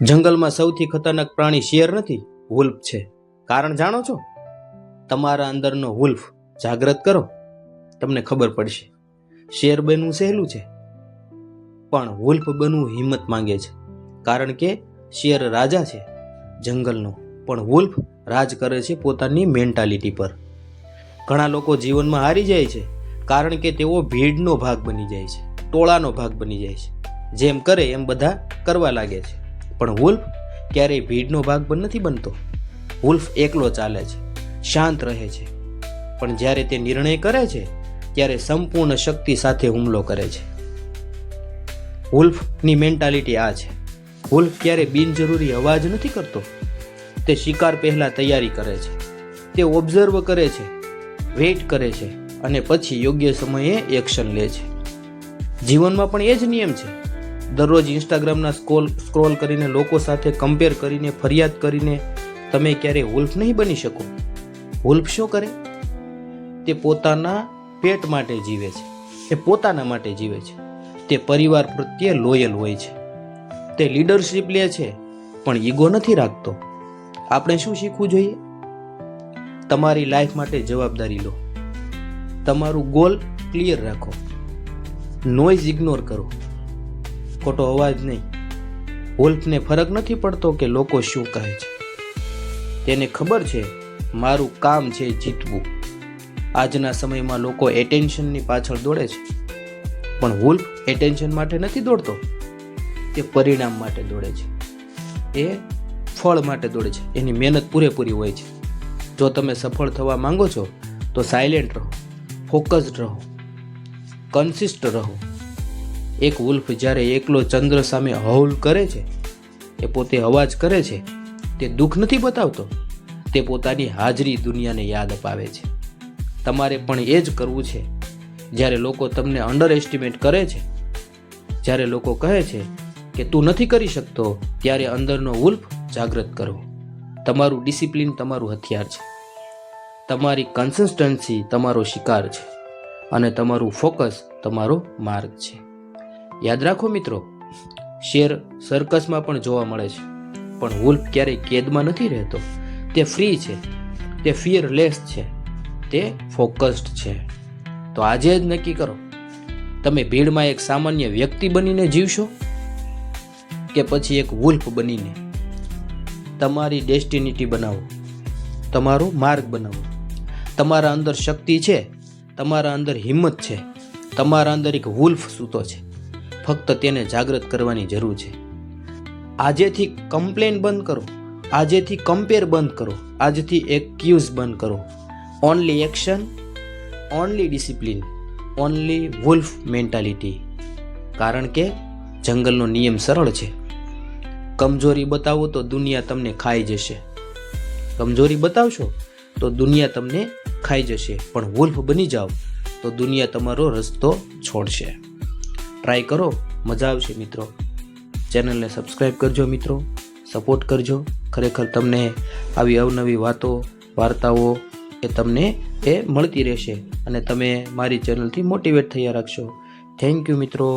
જંગલમાં સૌથી ખતરનાક પ્રાણી શેર નથી, વુલ્ફ છે. કારણ જાણો છો? તમારા અંદરનો વુલ્ફ જાગૃત કરો, તમને ખબર પડશે. શેર બનવું સહેલું છે, પણ વુલ્ફ બનવું હિંમત માંગે છે. કારણ કે શેર રાજા છે જંગલનો, પણ વુલ્ફ રાજ કરે છે પોતાની મેન્ટાલિટી પર. ઘણા લોકો જીવનમાં હારી જાય છે કારણ કે તેઓ ભીડનો ભાગ બની જાય છે, ટોળાનો ભાગ બની જાય છે. જેમ કરે એમ બધા કરવા લાગે છે. પણ વુલ્ફ ક્યારેય ભીડનો ભાગ પણ નથી બનતો. વુલ્ફ એકલો ચાલે છે, શાંત રહે છે, પણ જ્યારે તે નિર્ણય કરે છે ત્યારે સંપૂર્ણ શક્તિ સાથે હુમલો કરે છે. વુલ્ફની મેન્ટાલિટી આ છે. વુલ્ફ ક્યારે બિનજરૂરી અવાજ નથી કરતો. તે શિકાર પહેલા તૈયારી કરે છે, તે ઓબ્ઝર્વ કરે છે, વેઇટ કરે છે અને પછી યોગ્ય સમયે એક્શન લે છે. જીવનમાં પણ એ જ નિયમ છે. દરરોજ ઇન્સ્ટાગ્રામના સ્ક્રોલ કરીને, લોકો સાથે કમ્પેર કરીને, ફરિયાદ કરીને તમે ક્યારેય વુલ્ફ નહીં બની શકો. વુલ્ફ શું કરે? તે પોતાના પેટ માટે જીવે છે, એ પોતાના માટે જીવે છે. તે પરિવાર પ્રત્યે લોયલ હોય છે. તે લીડરશિપ લે છે પણ ઈગો નથી રાખતો. આપણે શું શીખવું જોઈએ? તમારી લાઈફ માટે જવાબદારી લો. તમારું ગોલ ક્લિયર રાખો. નોઇઝ ઇગ્નોર કરો, ખોટો અવાજ નહીં. વુલ્ફને ફરક નથી પડતો કે લોકો શું કહે છે. તેને ખબર છે મારું કામ છે જીતવું. આજના સમયમાં લોકો એટેન્શનની પાછળ દોડે છે, પણ વુલ્ફ એટેન્શન માટે નથી દોડતો. તે પરિણામ માટે દોડે છે, એ ફળ માટે દોડે છે. એની મહેનત પૂરેપૂરી હોય છે. જો તમે સફળ થવા માંગો છો તો સાયલેન્ટ રહો, ફોકસ્ડ રહો, કન્સિસ્ટ રહો. એક વુલ્ફ જ્યારે એકલો ચંદ્ર સામે હૌલ કરે છે, એ પોતે અવાજ કરે છે, તે દુઃખ નથી બતાવતો. તે પોતાની હાજરી દુનિયાને યાદ અપાવે છે. તમારે પણ એ જ કરવું છે. જ્યારે લોકો તમને અંડર એસ્ટિમેટ કરે છે, જ્યારે લોકો કહે છે કે તું નથી કરી શકતો, ત્યારે અંદરનો વુલ્ફ જાગૃત કરો. તમારું ડિસિપ્લિન તમારું હથિયાર છે. તમારી કન્સિસ્ટન્સી તમારો શિકાર છે અને તમારું ફોકસ તમારો માર્ગ છે. યાદ રાખો મિત્રો, શેર સર્કસમાં પણ જોવા મળે છે, પણ વુલ્ફ ક્યારેય કેદમાં નથી રહેતો. તે ફ્રી છે, તે ફિયરલેસ છે, તે ફોકસ્ડ છે. તો આજે જ નક્કી કરો, તમે ભીડમાં એક સામાન્ય વ્યક્તિ બનીને જીવશો કે પછી એક વુલ્ફ બનીને. તમારી ડેસ્ટિનિટી બનાવો, તમારો માર્ગ બનાવો. તમારા અંદર શક્તિ છે, તમારા અંદર હિંમત છે, તમારા અંદર એક વુલ્ફ સૂતો છે. ફક્ત તેને જાગૃત કરવાની જરૂર છે. આજેથી કમ્પ્લેન બંધ કરો, આજેથી કમ્પેર બંધ કરો, આજથી એક્યુઝ બંધ કરો. Only action, only discipline, only wolf mentality. કારણ કે જંગલનો નિયમ સરળ છે. કમજોરી બતાવો તો દુનિયા તમને ખાઈ જશે. કમજોરી બતાવશો તો દુનિયા તમને ખાઈ જશે. પણ વુલ્ફ બની જાઓ તો દુનિયા તમારો રસ્તો છોડશે. ટ્રાય કરો, મજા આવશે મિત્રો. ચેનલને સબસ્ક્રાઈબ કરજો મિત્રો, સપોર્ટ કરજો. ખરેખર તમને આવી અવનવી વાતો, વાર્તાઓ એ તમને એ મળતી રહેશે અને તમે મારી ચેનલથી મોટિવેટ થયા રાખશો. થેન્ક યુ મિત્રો.